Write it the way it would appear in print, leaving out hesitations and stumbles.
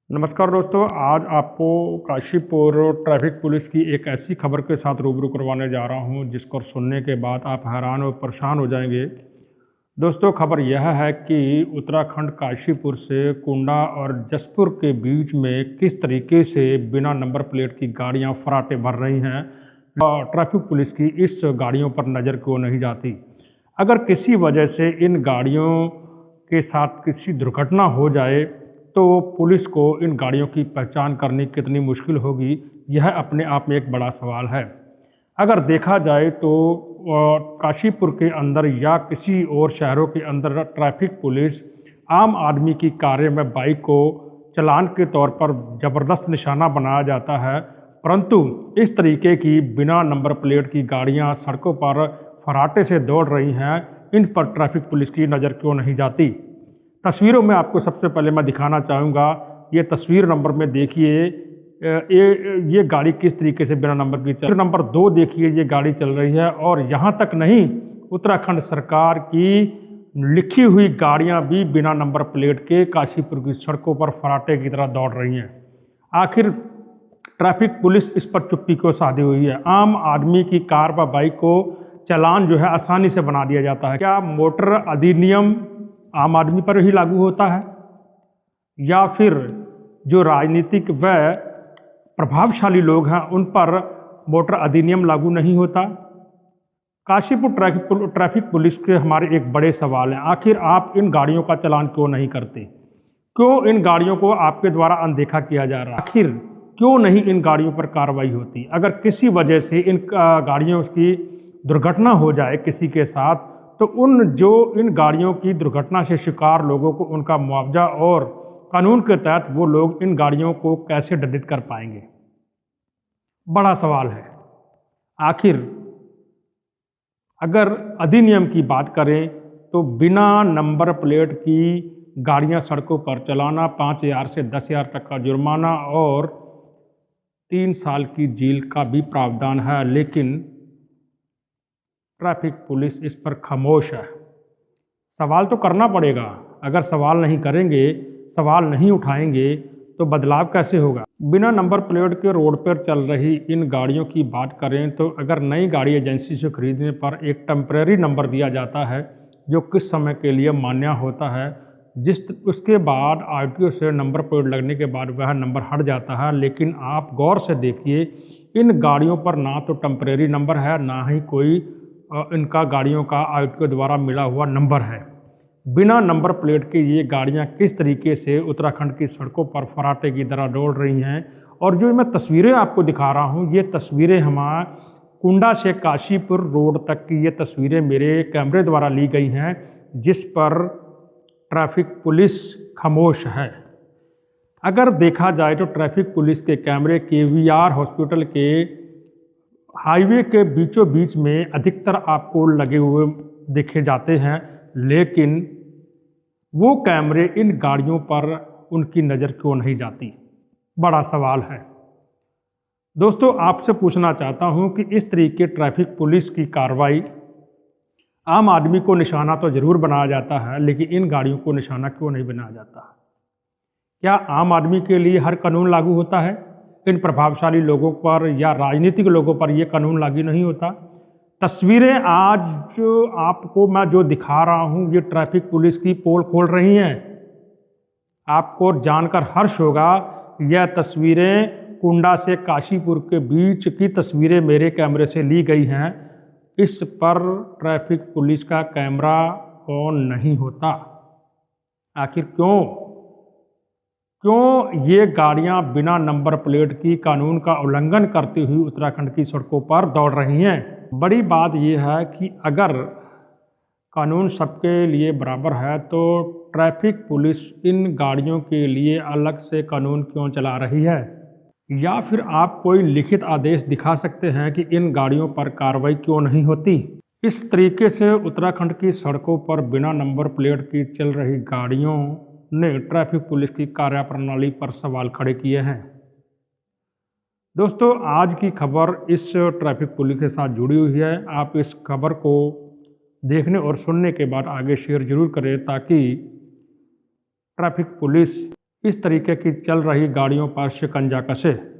नमस्कार दोस्तों, आज आपको काशीपुर ट्रैफिक पुलिस की एक ऐसी खबर के साथ रूबरू करवाने जा रहा हूं जिसको सुनने के बाद आप हैरान और परेशान हो जाएंगे। दोस्तों, खबर यह है कि उत्तराखंड काशीपुर से कुंडा और जसपुर के बीच में किस तरीके से बिना नंबर प्लेट की गाड़ियां फराटे भर रही हैं और ट्रैफिक पुलिस की इस गाड़ियों पर नज़र क्यों नहीं जाती। अगर किसी वजह से इन गाड़ियों के साथ किसी दुर्घटना हो जाए तो पुलिस को इन गाड़ियों की पहचान करनी कितनी मुश्किल होगी, यह अपने आप में एक बड़ा सवाल है। अगर देखा जाए तो काशीपुर के अंदर या किसी और शहरों के अंदर ट्रैफिक पुलिस आम आदमी की कारें में बाइक को चालान के तौर पर ज़बरदस्त निशाना बनाया जाता है, परंतु इस तरीके की बिना नंबर प्लेट की गाड़ियां सड़कों पर फराटे से दौड़ रही हैं, इन पर ट्रैफिक पुलिस की नज़र क्यों नहीं जाती। तस्वीरों में आपको सबसे पहले मैं दिखाना चाहूँगा, ये तस्वीर नंबर में देखिए ये गाड़ी किस तरीके से बिना नंबर की चल। नंबर 2 देखिए, ये गाड़ी चल रही है और यहाँ तक नहीं, उत्तराखंड सरकार की लिखी हुई गाड़ियाँ भी बिना नंबर प्लेट के काशीपुर की सड़कों पर फराटे की तरह दौड़ रही हैं। आखिर ट्रैफिक पुलिस इस पर चुप्पी क्यों साधी हुई है। आम आदमी की कार व बाइक को चालान जो है आसानी से बना दिया जाता है। क्या मोटर अधिनियम आम आदमी पर ही लागू होता है या फिर जो राजनीतिक व प्रभावशाली लोग हैं उन पर मोटर अधिनियम लागू नहीं होता। काशीपुर ट्रैफिक पुलिस के हमारे एक बड़े सवाल हैं, आखिर आप इन गाड़ियों का चालान क्यों नहीं करते, क्यों इन गाड़ियों को आपके द्वारा अनदेखा किया जा रहा है, आखिर क्यों नहीं इन गाड़ियों पर कार्रवाई होती। अगर किसी वजह से इन गाड़ियों की दुर्घटना हो जाए किसी के साथ, तो इन गाड़ियों की दुर्घटना से शिकार लोगों को उनका मुआवजा और कानून के तहत वो लोग इन गाड़ियों को कैसे दंडित कर पाएंगे, बड़ा सवाल है। आखिर अगर अधिनियम की बात करें तो बिना नंबर प्लेट की गाड़ियां सड़कों पर चलाना 5,000 से 10,000 तक का जुर्माना और 3 साल की जेल का भी प्रावधान है, लेकिन ट्रैफिक पुलिस इस पर खामोश है। सवाल तो करना पड़ेगा, अगर सवाल नहीं करेंगे, सवाल नहीं उठाएंगे तो बदलाव कैसे होगा। बिना नंबर प्लेट के रोड पर चल रही इन गाड़ियों की बात करें तो अगर नई गाड़ी एजेंसी से खरीदने पर एक टेम्परेरी नंबर दिया जाता है जो कुछ समय के लिए मान्य होता है, उसके बाद आरटीओ से नंबर प्लेट लगने के बाद वह नंबर हट जाता है। लेकिन आप गौर से देखिए, इन गाड़ियों पर ना तो टेम्परेरी नंबर है, ना ही कोई इनका गाड़ियों का आरटीओ द्वारा मिला हुआ नंबर है। बिना नंबर प्लेट के ये गाड़ियां किस तरीके से उत्तराखंड की सड़कों पर फराटे की तरह दौड़ रही हैं। और जो मैं तस्वीरें आपको दिखा रहा हूं, ये तस्वीरें हमारे कुंडा से काशीपुर रोड तक की ये तस्वीरें मेरे कैमरे द्वारा ली गई हैं, जिस पर ट्रैफिक पुलिस खामोश है। अगर देखा जाए तो ट्रैफिक पुलिस के कैमरे केवीआर हॉस्पिटल के हाईवे के बीचों बीच में अधिकतर आपको लगे हुए देखे जाते हैं, लेकिन वो कैमरे इन गाड़ियों पर उनकी नज़र क्यों नहीं जाती, बड़ा सवाल है। दोस्तों, आपसे पूछना चाहता हूं कि इस तरीके ट्रैफिक पुलिस की कार्रवाई, आम आदमी को निशाना तो जरूर बनाया जाता है, लेकिन इन गाड़ियों को निशाना क्यों नहीं बनाया जाता। क्या आम आदमी के लिए हर कानून लागू होता है, इन प्रभावशाली लोगों पर या राजनीतिक लोगों पर यह कानून लागू नहीं होता। तस्वीरें आज जो आपको मैं जो दिखा रहा हूं, ये ट्रैफिक पुलिस की पोल खोल रही हैं। आपको जानकर हर्ष होगा, यह तस्वीरें कुंडा से काशीपुर के बीच की तस्वीरें मेरे कैमरे से ली गई हैं। इस पर ट्रैफिक पुलिस का कैमरा ऑन नहीं होता। आखिर क्यों ये गाड़ियां बिना नंबर प्लेट की कानून का उल्लंघन करती हुई उत्तराखंड की सड़कों पर दौड़ रही हैं। बड़ी बात यह है कि अगर कानून सबके लिए बराबर है तो ट्रैफिक पुलिस इन गाड़ियों के लिए अलग से कानून क्यों चला रही है। या फिर आप कोई लिखित आदेश दिखा सकते हैं कि इन गाड़ियों पर कार्रवाई क्यों नहीं होती। इस तरीके से उत्तराखंड की सड़कों पर बिना नंबर प्लेट की चल रही गाड़ियों ने ट्रैफिक पुलिस की कार्यप्रणाली पर सवाल खड़े किए हैं। दोस्तों, आज की खबर इस ट्रैफिक पुलिस के साथ जुड़ी हुई है। आप इस खबर को देखने और सुनने के बाद आगे शेयर जरूर करें, ताकि ट्रैफिक पुलिस इस तरीके की चल रही गाड़ियों पर शिकंजा कसे।